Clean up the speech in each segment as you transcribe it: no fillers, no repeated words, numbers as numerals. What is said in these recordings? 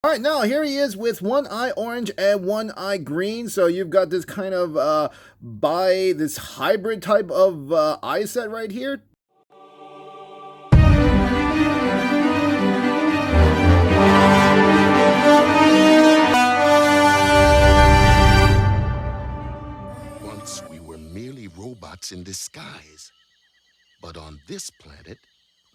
All right, now here he is with one eye orange and one eye green. So you've got this kind of this hybrid type of eye set right here. Once we were merely robots in disguise. But on this planet,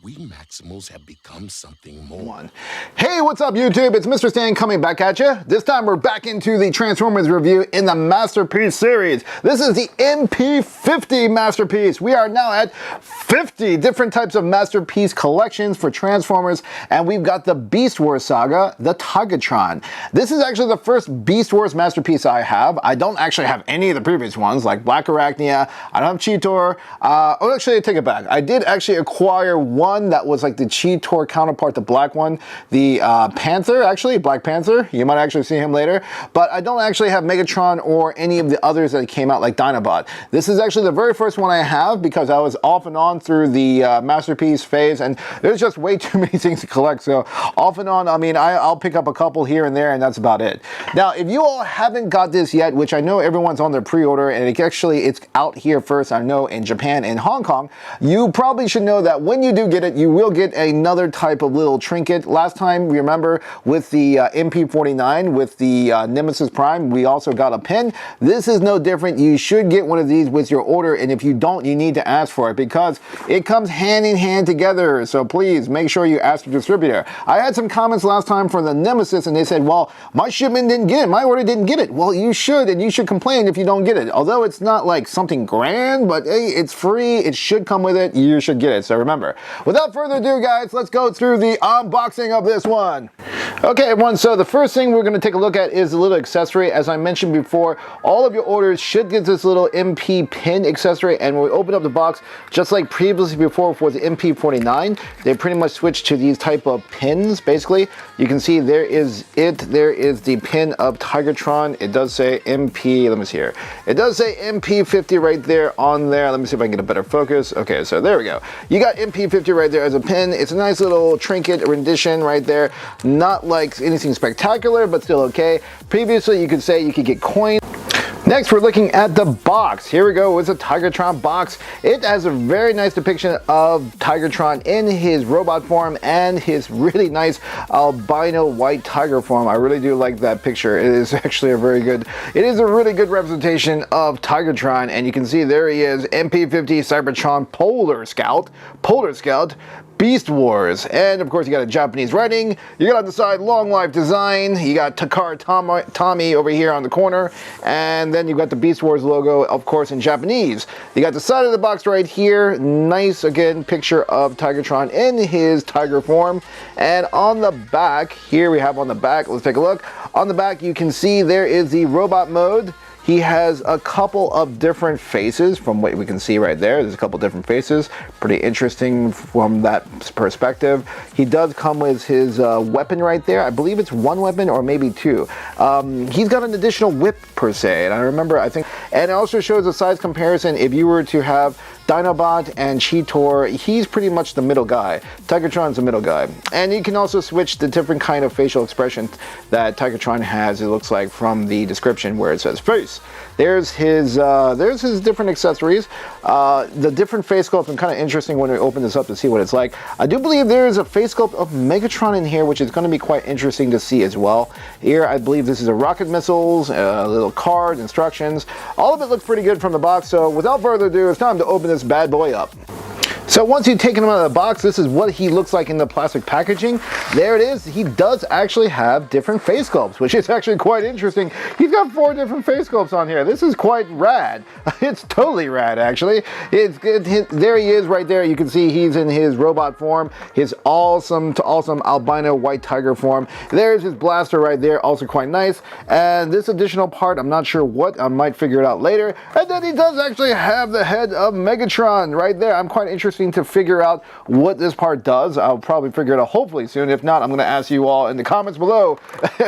we Maximals have become something more. Hey, what's up YouTube? It's Mr. Stan coming back at you. This time we're back into the Transformers review in the Masterpiece series. This is the MP-50 Masterpiece. We are now at 50 different types of Masterpiece collections for Transformers, and we've got the Beastwars saga, the Tigatron. This is actually the first Beastwars Masterpiece I have. I don't actually have any of the previous ones, like Black Arachnia. I don't have Cheetor. Oh, actually, I take it back. I did actually acquire one that was like the Cheetor counterpart, the black one, the Panther, actually, Black Panther. You might actually see him later, but I don't actually have Megatron or any of the others that came out like Dinobot. This is actually the very first one I have because I was off and on through the Masterpiece phase, and there's just way too many things to collect. So off and on, I mean, I'll pick up a couple here and there, and that's about it. Now, if you all haven't got this yet, which I know everyone's on their pre-order, and it's out here first, I know, in Japan and Hong Kong, you probably should know that when you do get it, you will get another type of little trinket. Last time, remember, with the MP-49, with the Nemesis Prime, we also got a pin. This is no different. You should get one of these with your order, and if you don't, you need to ask for it because it comes hand in hand together. So please make sure you ask your distributor. I had some comments last time from the Nemesis, and they said, well, my shipment didn't get it. My order didn't get it. Well, you should, and you should complain if you don't get it. Although it's not like something grand, but hey, it's free. It should come with it. You should get it. So remember, without further ado, guys, let's go through the unboxing of this one. Okay, everyone, so the first thing we're going to take a look at is a little accessory. As I mentioned before, all of your orders should get this little MP pin accessory, and when we open up the box, just like previously before for the MP-49, they pretty much switched to these type of pins, basically. You can see there is the pin of Tigatron. It does say MP, let me see here. It does say MP-50 right there on there. Let me see if I can get a better focus. Okay, so there we go. You got MP-50 right there as a pin. It's a nice little trinket rendition right there. Not like anything spectacular, but still okay. Previously, you could say you could get coins. Next, we're looking at the box. Here we go with a Tigatron box. It has a very nice depiction of Tigatron in his robot form and his really nice albino white tiger form. I really do like that picture. It is actually a really good representation of Tigatron, and you can see there he is, MP-50 Cybertron Polar Scout, Beastwars, and of course you got a Japanese writing. You got on the side Long Life Design. You got Takara Tomy over here on the corner, and then you've got the Beastwars logo, of course, in Japanese. You got the side of the box right here. Nice, again, picture of Tigatron in his tiger form. And on the back, here we have on the back, let's take a look. On the back, you can see there is the robot mode. He has a couple of different faces from what we can see right there. There's a couple different faces. Pretty interesting from that perspective. He does come with his weapon right there. I believe it's one weapon or maybe two. He's got an additional whip per se. And I remember, and it also shows a size comparison. If you were to have Dinobot and Cheetor, he's pretty much the middle guy. Tigatron's the middle guy. And you can also switch the different kind of facial expression that Tigatron has, it looks like, from the description where it says face. There's his different accessories. The different face sculpts are kind of interesting when we open this up to see what it's like. I do believe there is a face sculpt of Megatron in here, which is going to be quite interesting to see as well. Here, I believe this is a rocket missiles, a little card, instructions. All of it looks pretty good from the box, so without further ado, it's time to open this bad boy up. So once you've taken him out of the box, this is what he looks like in the plastic packaging. There it is. He does actually have different face sculpts, which is actually quite interesting. He's got 4 different face sculpts on here. This is quite rad. It's totally rad, actually. There he is right there. You can see he's in his robot form, his awesome albino white tiger form. There's his blaster right there, also quite nice. And this additional part, I'm not sure what. I might figure it out later. And then he does actually have the head of Megatron right there. I'm quite interested interesting to figure out what this part does. I'll probably figure it out hopefully soon. If not, I'm going to ask you all in the comments below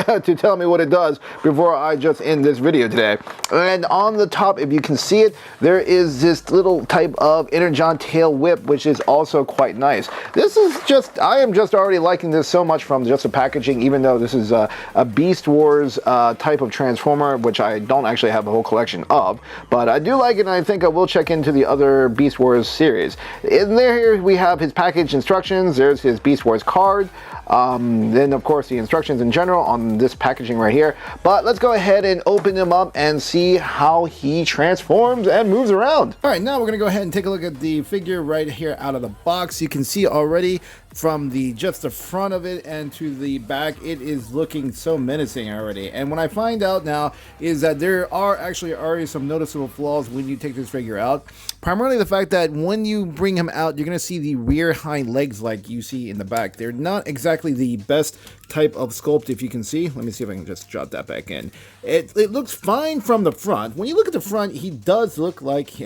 to tell me what it does before I just end this video today. And on the top, if you can see it, there is this little type of Energon tail whip, which is also quite nice. This is just, I am just already liking this so much from just the packaging, even though this is a Beastwars type of Transformer, which I don't actually have a whole collection of, but I do like it, and I think I will check into the other Beastwars series. In there, here we have his package instructions. There's his Beastwars card. Then of course the instructions in general on this packaging right here. But let's go ahead and open him up and see how he transforms and moves around. All right, now we're gonna go ahead and take a look at the figure right here out of the box. You can see already from just the front of it and to the back, it is looking so menacing already. And what I find out now is that there are actually already some noticeable flaws when you take this figure out. Primarily the fact that when you bring him out, you're gonna see the rear hind legs like you see in the back. They're not exactly the best type of sculpt, if you can see. Let me see if I can just drop that back in. It looks fine from the front. When you look at the front, he does look like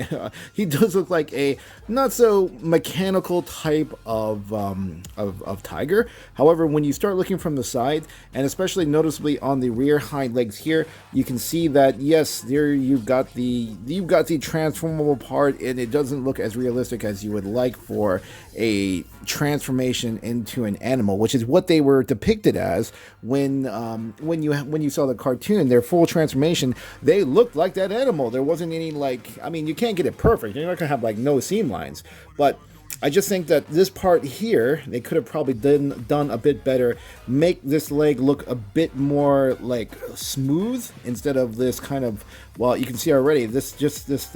a not so mechanical type of tiger. However, when you start looking from the side, and especially noticeably on the rear hind legs here, you can see that yes, there you've got the transformable part, and it doesn't look as realistic as you would like for a transformation into an animal, which is what they were depicted as when you saw the cartoon. Their full transformation, they looked like that animal. There wasn't any, like, I mean, you can't get it perfect. You're not gonna have like no seam lines, but I just think that this part here, they could have probably done a bit better. Make this leg look a bit more like smooth instead of this kind of, well, you can see already the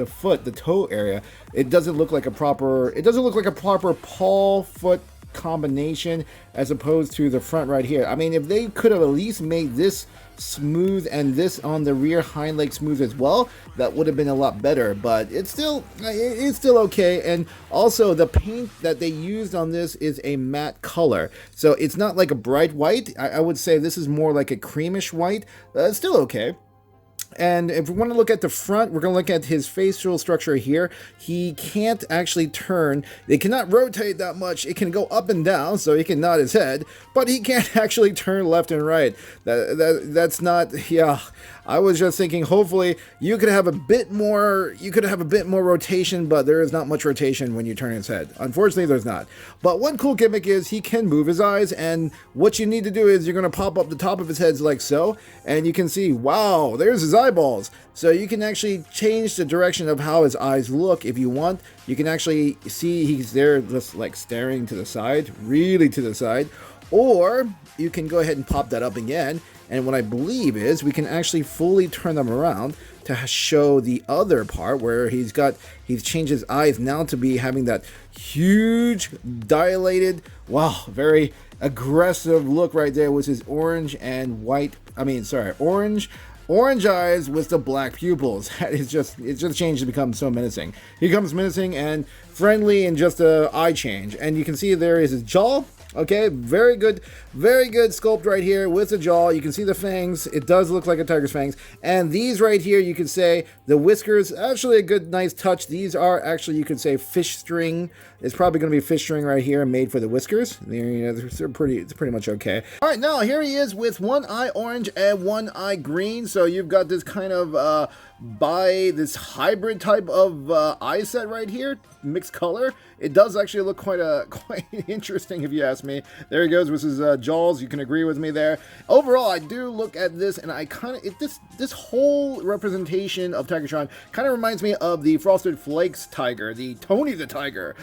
foot, the toe area. It doesn't look like a proper paw foot combination as opposed to the front right here. I mean, if they could have at least made this smooth and this on the rear hind leg smooth as well, that would have been a lot better. But it's still okay. And also the paint that they used on this is a matte color, so it's not like a bright white. I would say this is more like a creamish white. It's still okay. And if we want to look at the front, we're going to look at his facial structure here. He can't actually turn. They cannot rotate that much. It can go up and down, so he can nod his head, but he can't actually turn left and right. That's not, yeah. I was just thinking, hopefully you could have a bit more rotation, but there is not much rotation when you turn his head. Unfortunately, there's not. But one cool gimmick is he can move his eyes, and what you need to do is you're going to pop up the top of his head like so, and you can see, wow, there's his eyeballs. So you can actually change the direction of how his eyes look if you want. You can actually see he's there just like staring to the side, really to the side, or you can go ahead and pop that up again. And what I believe is we can actually fully turn them around to show the other part where he's changed his eyes now to be having that huge dilated, wow, very aggressive look right there with his orange and white, orange eyes with the black pupils. It's just changed to become so menacing. He becomes menacing and friendly in just a eye change. And you can see there is his jaw. Okay, very good sculpt right here with the jaw. You can see the fangs. It does look like a tiger's fangs. And these right here, you could say the whiskers, actually a good, nice touch. These are actually, you could say, fish string. It's probably going to be fish string right here made for the whiskers. It's pretty much okay. All right, now here he is with one eye orange and one eye green. So you've got this kind of this hybrid type of eye set right here, mixed color. It does actually look quite interesting if you ask me. There he goes with his jaws. You can agree with me there. Overall, I do look at this and I kind of, this whole representation of Tigatron kind of reminds me of the Frosted Flakes tiger, the Tony the Tiger.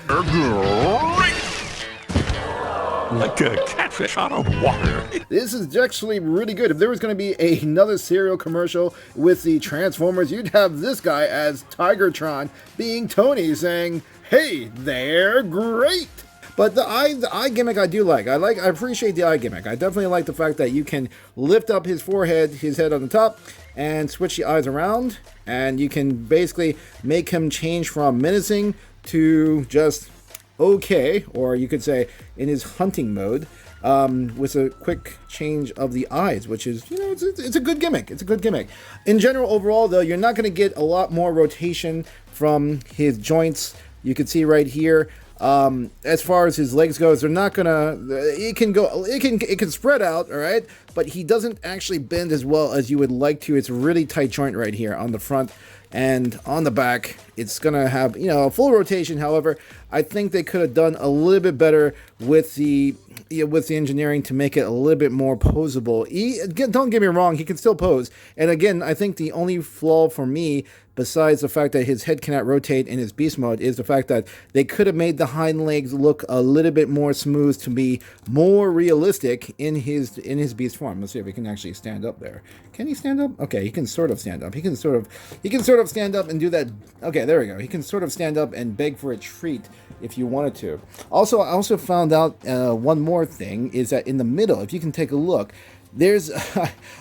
Like a catfish out of water. This is actually really good. If there was going to be another cereal commercial with the Transformers, you'd have this guy as Tigatron being Tony saying, "Hey, they're great." But the eye gimmick I do like. I appreciate the eye gimmick. I definitely like the fact that you can lift up his forehead, his head on the top, and switch the eyes around, and you can basically make him change from menacing to just okay, or you could say in his hunting mode, with a quick change of the eyes, which is, it's a good gimmick. It's a good gimmick. In general, overall, though, you're not going to get a lot more rotation from his joints. You can see right here, As far as his legs goes, they're not gonna. It can spread out, all right. But he doesn't actually bend as well as you would like to. It's a really tight joint right here on the front. And on the back, it's going to have, a full rotation. However, I think they could have done a little bit better with the engineering to make it a little bit more posable. Don't get me wrong, he can still pose. And again, I think the only flaw for me, besides the fact that his head cannot rotate in his beast mode, is the fact that they could have made the hind legs look a little bit more smooth to be more realistic in his beast form. Let's see if he can actually stand up there. Can he stand up? Okay, he can sort of stand up. He can sort of stand up and do that. Okay, there we go. He can sort of stand up and beg for a treat if you wanted to. Also, I also found out one more thing is that in the middle, if you can take a look, there's,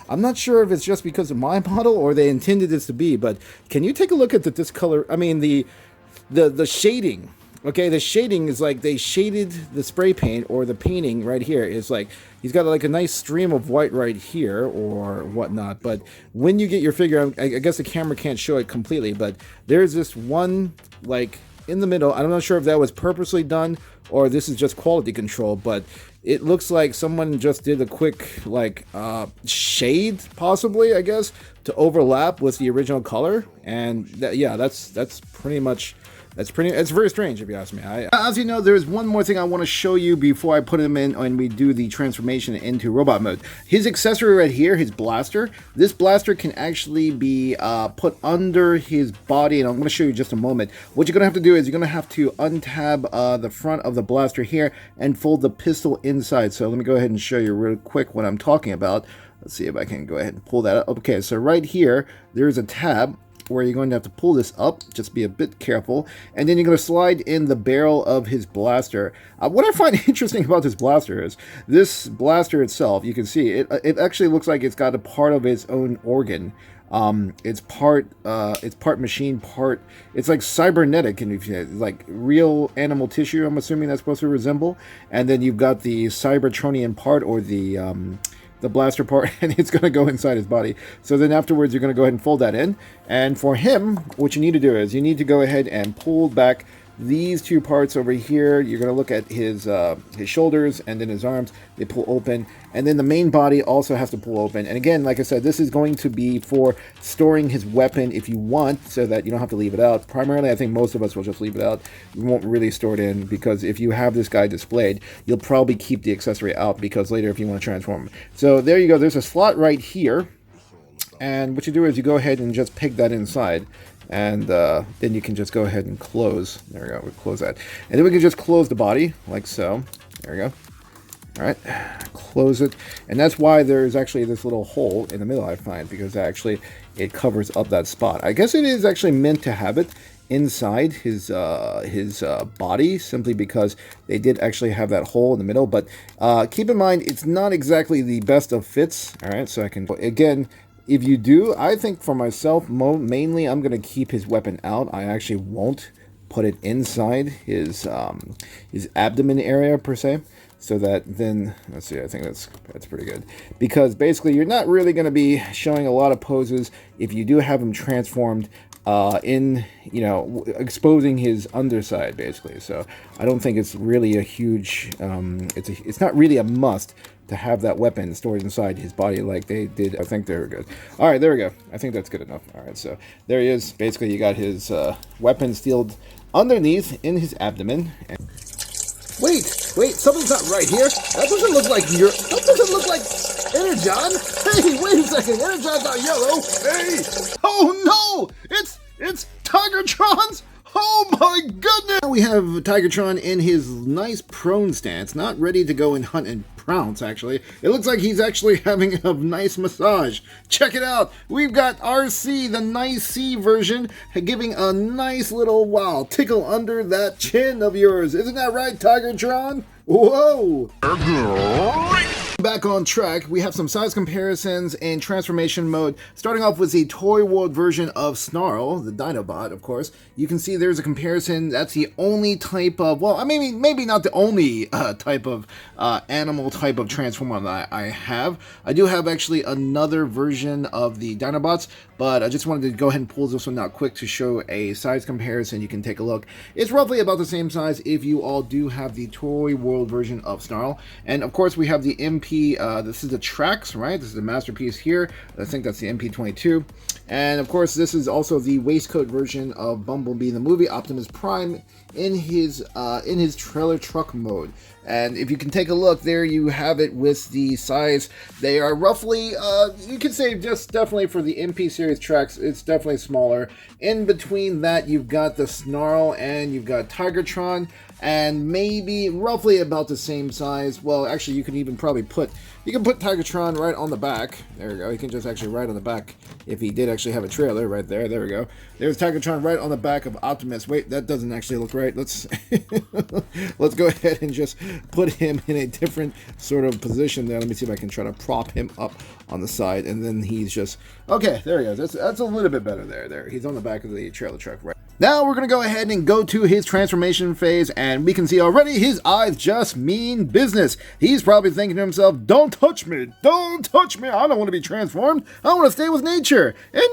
I'm not sure if it's just because of my model or they intended this to be, but can you take a look at the discolor? I mean, the shading. Okay, the shading is like they shaded the spray paint or the painting right here. Is like he's got like a nice stream of white right here or whatnot. But when you get your figure, I guess the camera can't show it completely, but there's this one like in the middle. I'm not sure if that was purposely done or this is just quality control, but it looks like someone just did a quick like shade, possibly, I guess, to overlap with the original color. And that's pretty much. It's very strange if you ask me. As you know, there's one more thing I want to show you before I put him in and we do the transformation into robot mode. His accessory right here, his blaster. This blaster can actually be put under his body, and I'm going to show you in just a moment. What you're going to have to do is you're going to have to untab the front of the blaster here and fold the pistol inside. So let me go ahead and show you real quick what I'm talking about. Let's see if I can go ahead and pull that up. Okay, so right here, there's a tab where you're going to have to pull this up. Just be a bit careful. And then you're going to slide in the barrel of his blaster. What I find interesting about this blaster is this blaster itself, you can see, it actually looks like it's got a part of its own organ. It's part machine, part, it's like cybernetic, and like real animal tissue, I'm assuming that's supposed to resemble. And then you've got the Cybertronian part, or the blaster part, and it's going to go inside his body. So then afterwards, you're going to go ahead and fold that in. And for him, what you need to do is you need to go ahead and pull back these two parts over here. You're going to look at his shoulders and then his arms. They pull open, and then the main body also has to pull open. And again, like I said, this is going to be for storing his weapon if you want, so that you don't have to leave it out. Primarily, I think most of us will just leave it out. We won't really store it in, because if you have this guy displayed, you'll probably keep the accessory out, because later if you want to transform him. So there you go. There's a slot right here, and what you do is you go ahead and just peg that inside. And then you can just go ahead and close. There we go. We'll close that. And then we can just close the body, like so. There we go. All right. Close it. And that's why there's actually this little hole in the middle, I find, because actually it covers up that spot. I guess it is actually meant to have it inside his body, simply because they did actually have that hole in the middle. But keep in mind, it's not exactly the best of fits. All right. So I can, again, if you do, I think for myself, mainly I'm going to keep his weapon out. I actually won't put it inside his abdomen area, per se. So that then, let's see, I think that's pretty good. Because basically, you're not really going to be showing a lot of poses if you do have him transformed exposing his underside, basically. So I don't think it's really a huge, it's not really a must to have that weapon stored inside his body like they did. I think they're good. All right, there we go. I think that's good enough. All right, so there he is. Basically, you got his weapon sealed underneath in his abdomen. Wait, something's not right here. That doesn't look like that doesn't look like Energon. Hey, wait a second. Energon's not yellow. Hey! Oh no! It's Tigatron's. Oh my goodness! Now we have Tigatron in his nice prone stance, not ready to go and hunt and pounce, actually. It looks like he's actually having a nice massage. Check it out! We've got RC, the nice C version, giving a nice little, wow, tickle under that chin of yours. Isn't that right, Tigatron? Whoa! Back on track, we have some size comparisons in transformation mode. Starting off with the Toy World version of Snarl, the Dinobot, of course. You can see there's a comparison. That's the only type of, well, maybe not the only type of animal type of transformer that I have. I do have actually another version of the Dinobots, but I just wanted to go ahead and pull this one out quick to show a size comparison. You can take a look. It's roughly about the same size if you all do have the Toy World version of Snarl. And of course, we have the MP. This is the Trax, right? This is the masterpiece here. I think that's the MP-22. And of course, this is also the waistcoat version of Bumblebee, the movie Optimus Prime, in his trailer truck mode. And if you can take a look, there you have it with the size. They are roughly, you can say just definitely for the MP series Trax, it's definitely smaller. In between that, you've got the Snarl and you've got Tigatron, and maybe roughly about the same size. Well, actually, you can even probably put Tigatron right on the back. There we go. You can just actually right on the back if he did actually have a trailer right there. There we go. There's Tigatron right on the back of Optimus. Wait, that doesn't actually look right. Let's let's go ahead and just put him in a different sort of position there. Let me see if I can try to prop him up on the side, and then he's just okay. There he goes. That's a little bit better there. There, he's on the back of the trailer truck right. Now we're going to go ahead and go to his transformation phase, and we can see already his eyes just mean business. He's probably thinking to himself, don't touch me, don't touch me, I don't want to be transformed, I want to stay with nature. And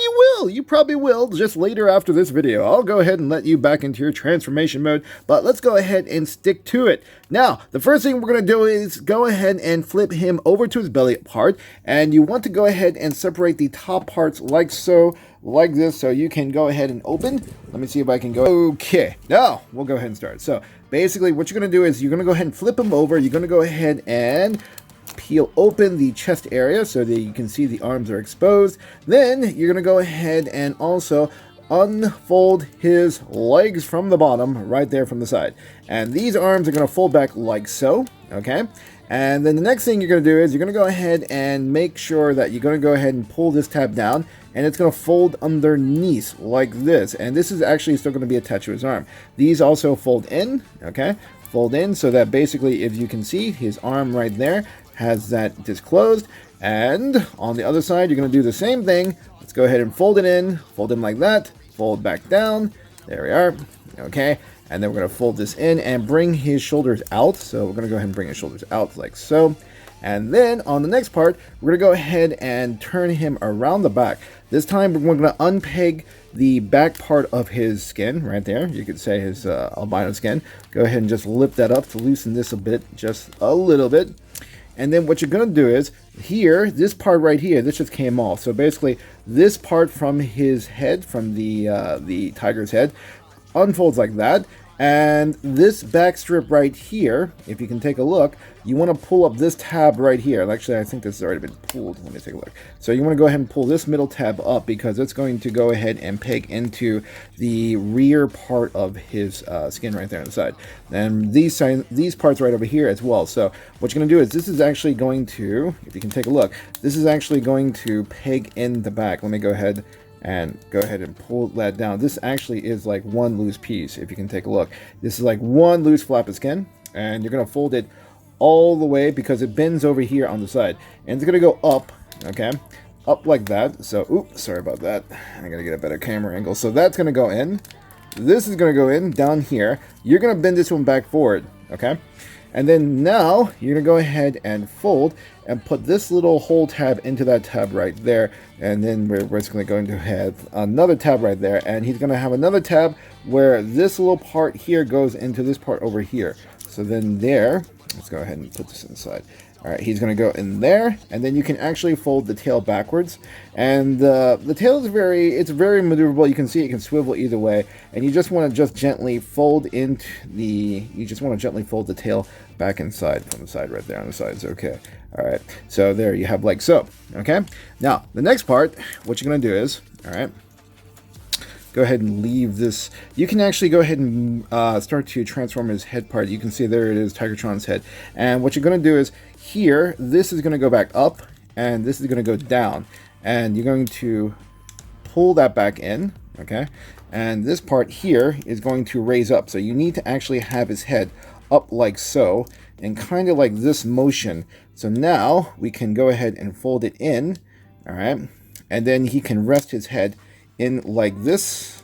you probably will, just later after this video. I'll go ahead and let you back into your transformation mode, but let's go ahead and stick to it. Now, the first thing we're going to do is go ahead and flip him over to his belly part, and you want to go ahead and separate the top parts like so, like this, so you can go ahead and open. Let me see if I can go. Okay, now we'll go ahead and start. So basically what you're going to do is you're going to go ahead and flip him over. You're going to go ahead and peel open the chest area so that you can see the arms are exposed. Then you're going to go ahead and also unfold his legs from the bottom right there from the side, and these arms are going to fold back like so. Okay, and then the next thing you're going to do is you're going to go ahead and make sure that you're going to go ahead and pull this tab down, and it's going to fold underneath like this, and this is actually still going to be attached to his arm. These also fold in. Okay, fold in so that basically, if you can see, his arm right there has that disclosed, and on the other side you're going to do the same thing. Let's go ahead and fold it in like that, fold back down, there we are. Okay, and then we're going to fold this in and bring his shoulders out. So we're going to go ahead and bring his shoulders out like so. And then on the next part, we're going to go ahead and turn him around the back. This time we're going to unpeg the back part of his skin right there. You could say his albino skin. Go ahead and just lift that up to loosen this a bit, just a little bit. And then what you're going to do is here, this part right here, this just came off. So basically this part from his head, from the tiger's head, unfolds like that. And this back strip right here, if you can take a look, you want to pull up this tab right here. And actually, I think this has already been pulled. Let me take a look. So you want to go ahead and pull this middle tab up because it's going to go ahead and peg into the rear part of his skin right there on the side. And these parts right over here as well. So what you're going to do is this is actually going to, if you can take a look, this is actually going to peg in the back. Let me go ahead and pull that down. This actually is like one loose piece. If you can take a look, this is like one loose flap of skin, and you're going to fold it all the way because it bends over here on the side, and it's going to go up. Okay, up like that. So oops, sorry about that, I gotta get a better camera angle. So that's going to go in, this is going to go in down here. You're going to bend this one back forward. Okay, and then now you're going to go ahead and fold and put this little hole tab into that tab right there. And then we're basically going to have another tab right there. And he's going to have another tab where this little part here goes into this part over here. So then there, let's go ahead and put this inside. All right, he's going to go in there, and then you can actually fold the tail backwards. And the tail is very maneuverable. You can see it can swivel either way, and you just want to gently fold into the tail back inside from the side right there on the sides. Okay. All right. So there you have like so. Okay. Now the next part, what you're going to do is, all right, go ahead and leave this. You can actually go ahead and start to transform his head part. You can see there it is, Tigatron's head. And what you're going to do is here, this is going to go back up, and this is going to go down. And you're going to pull that back in, okay? And this part here is going to raise up. So you need to actually have his head up like so. in kind of like this motion. So now we can go ahead and fold it in, all right? And then he can rest his head in like this,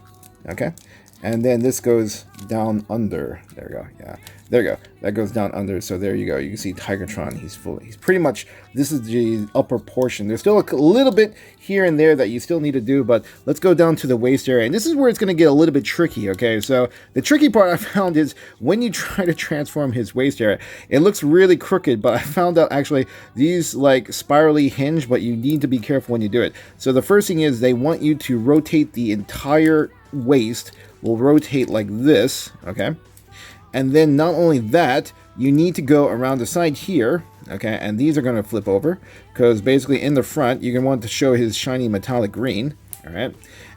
okay? And then this goes down under. There we go. Yeah, there you go. That goes down under. So there you go. You can see Tigatron. He's pretty much, this is the upper portion. There's still a little bit here and there that you still need to do, but let's go down to the waist area. And this is where it's going to get a little bit tricky, okay? So the tricky part I found is when you try to transform his waist area, it looks really crooked, but I found out actually these like spirally hinge, but you need to be careful when you do it. So the first thing is they want you to rotate the entire waist. Will rotate like this, okay? And then not only that, you need to go around the side here, okay? And these are going to flip over because basically in the front, you're going to want to show his shiny metallic green, all right?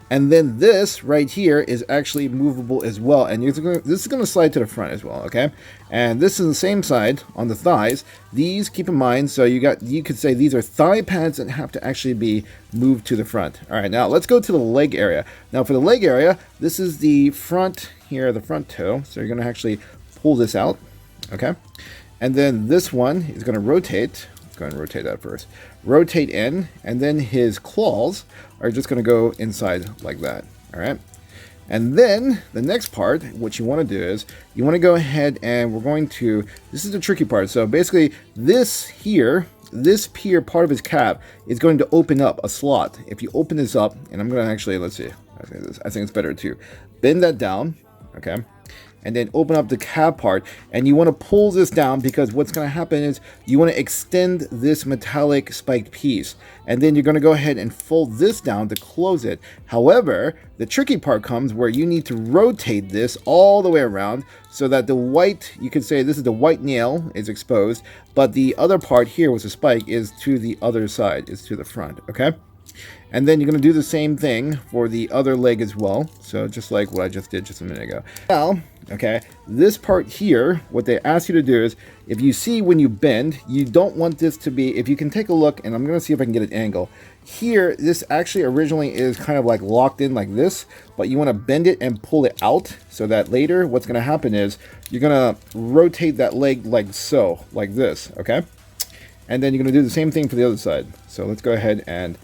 And then this right here is actually movable as well. And this is going to slide to the front as well, okay? And this is the same side on the thighs. These, keep in mind, so you could say these are thigh pads that have to actually be moved to the front. All right, now let's go to the leg area. Now for the leg area, this is the front here, the front toe. So you're going to actually pull this out, okay? And then this one is going to rotate. Let's go ahead and rotate that first. Rotate in, and then his claws are just going to go inside like that, all right? And then the next part, what you want to do is you want to go ahead and we're going to, this is the tricky part. So basically this here part of his cap is going to open up a slot. If you open this up, and I'm going to actually, let's see, I think it's better to bend that down, okay? And then open up the cap part, and you want to pull this down because what's going to happen is you want to extend this metallic spiked piece, and then you're going to go ahead and fold this down to close it. However, the tricky part comes where you need to rotate this all the way around so that the white, you could say this is the white nail is exposed, but the other part here with the spike is to the other side, is to the front, okay? And then you're going to do the same thing for the other leg as well. So just like what I just did just a minute ago. Now, okay, this part here, what they ask you to do is, if you see when you bend, you don't want this to be, if you can take a look, and I'm going to see if I can get an angle. Here, this actually originally is kind of like locked in like this, but you want to bend it and pull it out so that later what's going to happen is you're going to rotate that leg like so, like this, okay? And then you're going to do the same thing for the other side. So let's go ahead and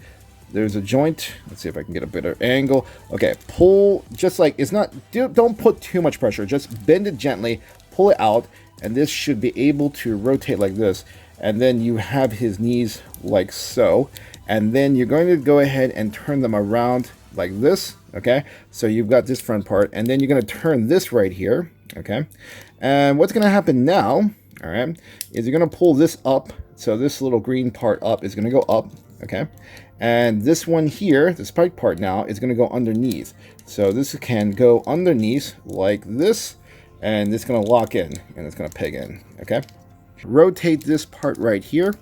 there's a joint. Let's see if I can get a better angle. Okay, pull, just like, it's not, don't put too much pressure. Just bend it gently, pull it out, and this should be able to rotate like this. And then you have his knees like so. And then you're going to go ahead and turn them around like this, okay? So you've got this front part, and then you're going to turn this right here, okay? And what's going to happen now, all right, is you're going to pull this up. So this little green part up is going to go up, okay? And this one here, the spike part now, is going to go underneath. So this can go underneath like this, and it's going to lock in, and it's going to peg in, okay? Rotate this part right here,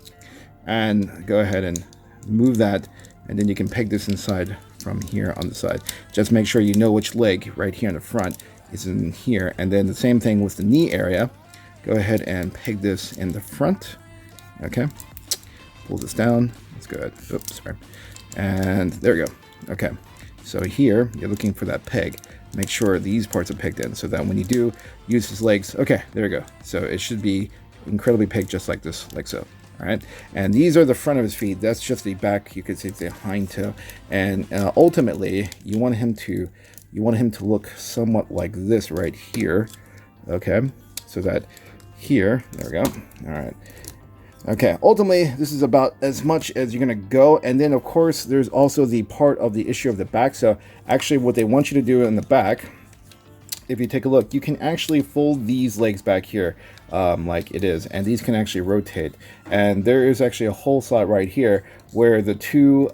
and go ahead and move that, and then you can peg this inside from here on the side. Just make sure you know which leg right here in the front is in here. And then the same thing with the knee area. Go ahead and peg this in the front, okay? Pull this down. Let's go ahead. Oops, sorry. And there we go. Okay. So here, you're looking for that peg. Make sure these parts are pegged in so that when you do use his legs, okay, there we go. So it should be incredibly pegged just like this, like so. All right. And these are the front of his feet. That's just the back, you could say it's the hind toe. And ultimately, you want him to look somewhat like this right here. Okay. So that here, there we go. All right. Okay, ultimately, this is about as much as you're going to go. And then, of course, there's also the part of the issue of the back. So actually, what they want you to do in the back, if you take a look, you can actually fold these legs back here like it is. And these can actually rotate. And there is actually a whole slot right here where the two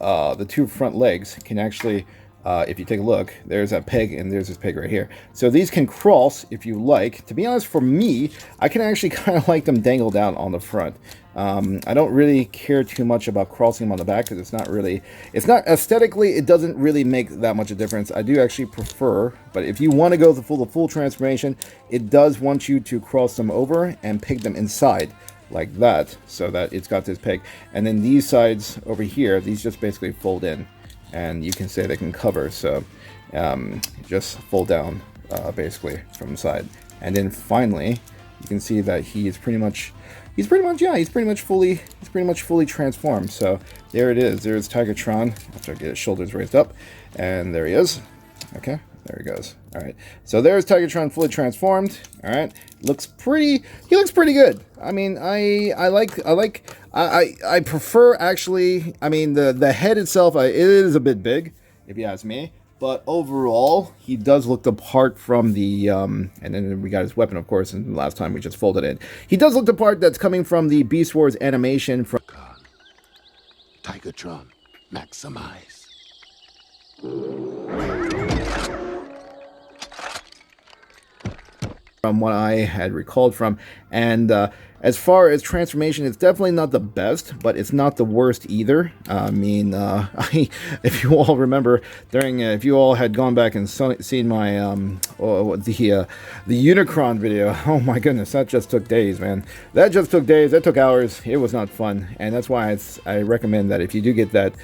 front legs can actually, if you take a look, there's that peg and there's this peg right here. So these can cross if you like. To be honest, for me, I can actually kind of like them dangle down on the front. I don't really care too much about crossing them on the back because it's not aesthetically, it doesn't really make that much of a difference. I do actually prefer, but if you want to go the full transformation, it does want you to cross them over and peg them inside like that so that it's got this peg. And then these sides over here, these just basically fold in. And you can say they can cover, so just fold down basically from the side. And then finally, you can see that he's pretty much fully transformed. So there it is. There's Tigatron after I get his shoulders raised up, and there he is. Okay, there he goes. All right, so there's Tigatron fully transformed. All right, he looks pretty good. I mean, I prefer, actually. I mean, the head itself, it is a bit big, if you ask me. But overall, he does look the part from the, and then we got his weapon, of course, and last time we just folded it. He does look the part that's coming from the Beastwars animation from... Tigatron, maximize. From what I had recalled from, and as far as transformation, it's definitely not the best, but it's not the worst either. I mean, if you all remember, if you all had gone back and seen my the Unicron video, oh my goodness, that just took days, man. That just took days. That took hours. It was not fun, and that's why I recommend that if you do get that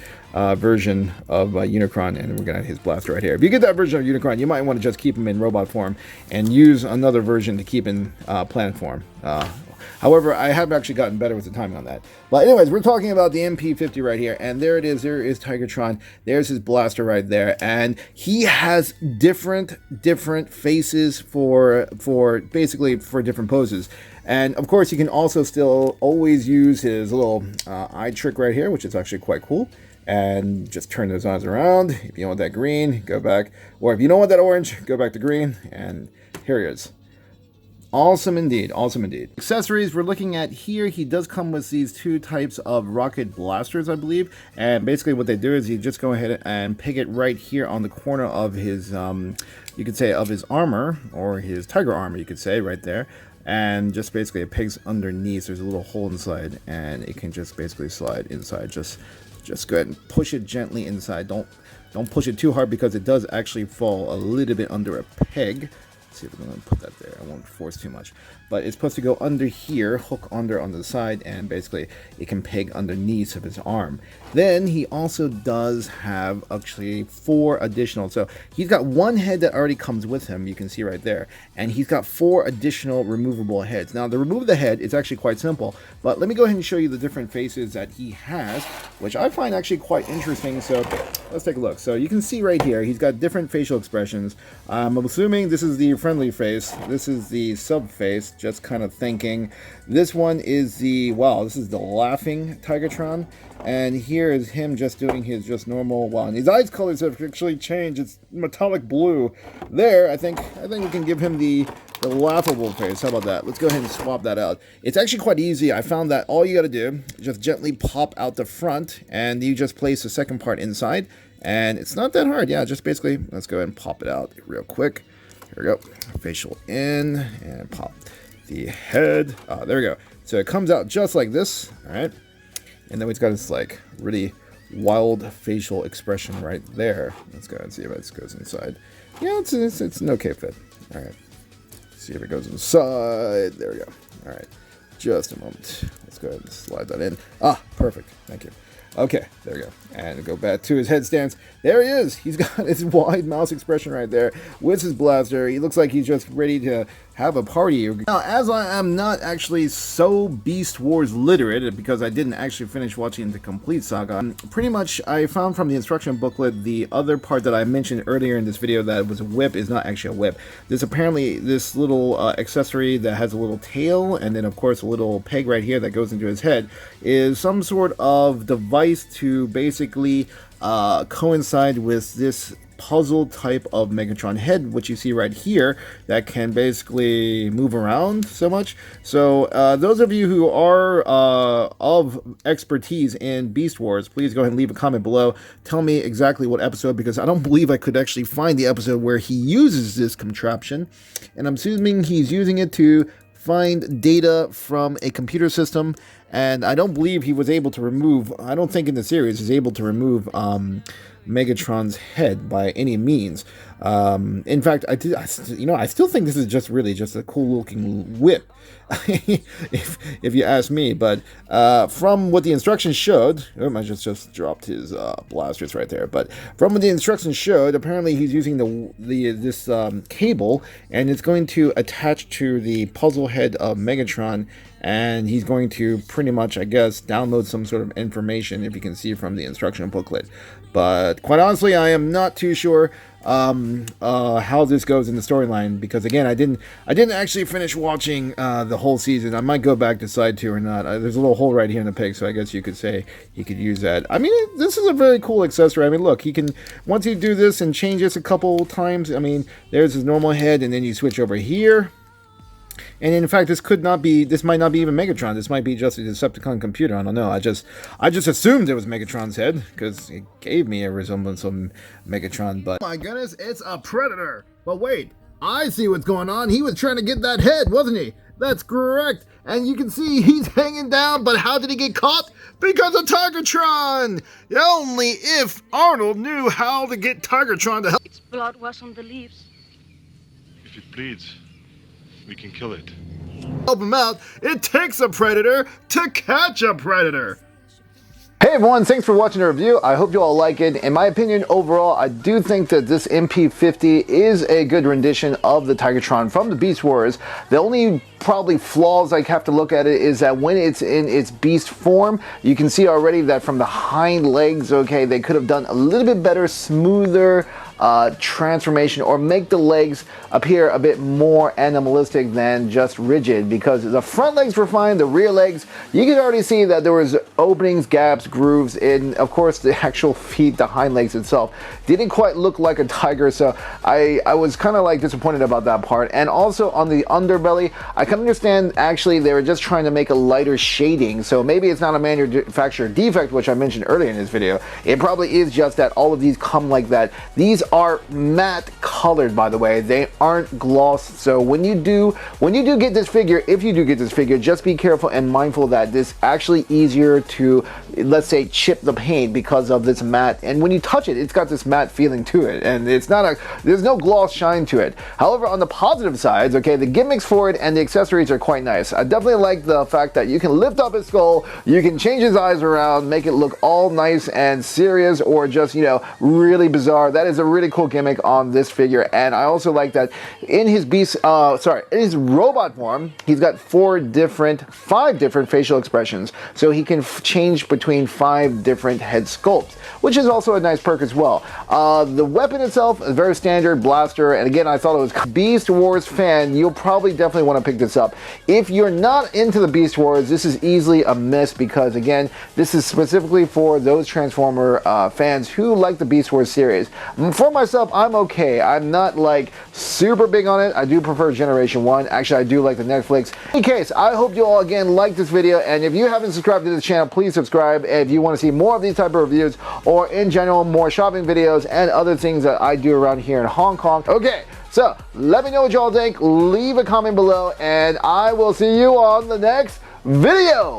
version of Unicron, and we're gonna have his blaster right here. If you get that version of Unicron, you might want to just keep him in robot form and use another version to keep in planet form. However, I have actually gotten better with the timing on that. But anyways, we're talking about the MP-50 right here, and there it is. There is Tigatron. There's his blaster right there, and he has different faces for basically for different poses. And of course, you can also still always use his little eye trick right here, which is actually quite cool. And just turn those eyes around. If you want that green, go back. Or if you don't want that orange, go back to green. And here he is. Awesome indeed. Awesome indeed. Accessories we're looking at here. He does come with these two types of rocket blasters, I believe. And basically what they do is you just go ahead and peg it right here on the corner of his, you could say, of his armor. Or his tiger armor, you could say, right there. And just basically it pegs underneath. There's a little hole inside. And it can just basically slide inside. Just go ahead and push it gently inside. Don't push it too hard because it does actually fall a little bit under a peg. Let's see if I'm going to put that there. I won't force too much. But it's supposed to go under here, hook under on the side, and basically it can peg underneath of his arm. Then he also does have actually 4 additional. So he's got one head that already comes with him, you can see right there. And he's got 4 additional removable heads. Now, the remove the head is actually quite simple. But let me go ahead and show you the different faces that he has, which I find actually quite interesting. So let's take a look. So you can see right here, he's got different facial expressions. I'm assuming this is the friendly face. This is the sub face. Just kind of thinking. This one is the, wow, this is the laughing Tigatron. And here is him just doing his just normal, wow, and his eyes colors have actually changed. It's metallic blue. There, I think we can give him the laughable face. How about that? Let's go ahead and swap that out. It's actually quite easy. I found that all you got to do is just gently pop out the front, and you just place the second part inside. And it's not that hard. Yeah, just basically, let's go ahead and pop it out real quick. Here we go. Facial in, and pop the head. There we go. So it comes out just like this. All right. And then we've got this like really wild facial expression right there. Let's go ahead and see if this goes inside. Yeah, it's an okay fit. All right. See if it goes inside. There we go. All right. Just a moment. Let's go ahead and slide that in. Ah, perfect. Thank you. Okay, there we go. And go back to his head stance. There he is. He's got his wide mouse expression right there with his blaster. He looks like he's just ready to have a party. Now, as I am not actually so Beast Wars literate, because I didn't actually finish watching the complete saga, pretty much I found from the instruction booklet the other part that I mentioned earlier in this video that was a whip is not actually a whip. There's apparently this little accessory that has a little tail, and then of course a little peg right here that goes into his head, is some sort of device to basically coincide with this puzzle type of Megatron head, which you see right here, that can basically move around so much. So those of you who are of expertise in Beast Wars, please go ahead and leave a comment below. Tell me exactly what episode, because I don't believe I could actually find the episode where he uses this contraption, and I'm assuming he's using it to find data from a computer system and I don't believe he was able to remove, I don't think in the series he's able to remove Megatron's head by any means. In fact, I still think this is just really just a cool looking whip, if you ask me. But from what the instructions showed, I just dropped his blasters right there. But from what the instructions showed, apparently he's using this cable, and it's going to attach to the puzzle head of Megatron. And he's going to pretty much, I guess, download some sort of information, if you can see from the instruction booklet. But quite honestly, I am not too sure how this goes in the storyline, because again, I didn't actually finish watching the whole season. I might go back, decide to or not. There's a little hole right here in the pic, so I guess you could say he could use that. I mean, this is a very cool accessory. I mean, look, he can, once you do this and change this a couple times, I mean, there's his normal head, and then you switch over here. And in fact, this might not be even Megatron. This might be just a Decepticon computer. I don't know. I just assumed it was Megatron's head, because it gave me a resemblance of Megatron. But oh my goodness, it's a Predator. But wait, I see what's going on. He was trying to get that head, wasn't he? That's correct. And you can see he's hanging down, but how did he get caught? Because of Tigatron! Only if Arnold knew how to get Tigatron to help. Its blood was on the leaves. If it bleeds, we can kill it. Help him out. It takes a Predator to catch a Predator. Hey everyone, thanks for watching the review. I hope you all like it. In my opinion, overall, I do think that this MP-50 is a good rendition of the Tigatron from the Beastwars. The only probably flaws I have to look at it is that when it's in its beast form, you can see already that from the hind legs, okay, they could have done a little bit better, smoother transformation, or make the legs appear a bit more animalistic than just rigid, because the front legs were fine, the rear legs, you could already see that there was openings, gaps, grooves in, of course, the actual feet, the hind legs itself. Didn't quite look like a tiger, so I was kind of like disappointed about that part. And also on the underbelly, I can understand actually they were just trying to make a lighter shading, so maybe it's not a manufacturer defect, which I mentioned earlier in this video. It probably is just that all of these come like that. These are matte colored, by the way. They aren't glossed. So when you do get this figure, if you do get this figure, just be careful and mindful that this actually easier to, let's say, chip the paint because of this matte. And when you touch it, it's got this matte feeling to it, and it's not there's no gloss shine to it. However, on the positive sides, okay, the gimmicks for it and the accessories are quite nice. I definitely like the fact that you can lift up his skull, you can change his eyes around, make it look all nice and serious, or just, you know, really bizarre. That is a really cool gimmick on this figure. And I also like that in his in his robot form, he's got 5 different facial expressions, so he can change between 5 different head sculpts, which is also a nice perk as well. The weapon itself is very standard blaster, and again, I thought it was Beastwars fan. You'll probably definitely want to pick this up. If you're not into the Beastwars, this is easily a miss, because again, this is specifically for those Transformer fans who like the Beastwars series. For myself, I'm okay. I'm not like super big on it. I do prefer Generation 1. Actually, I do like the Netflix. In any case, I hope you all again like this video, and if you haven't subscribed to this channel, please subscribe if you want to see more of these type of reviews, or in general more shopping videos and other things that I do around here in Hong Kong. Okay, so let me know what y'all think. Leave a comment below, and I will see you on the next video.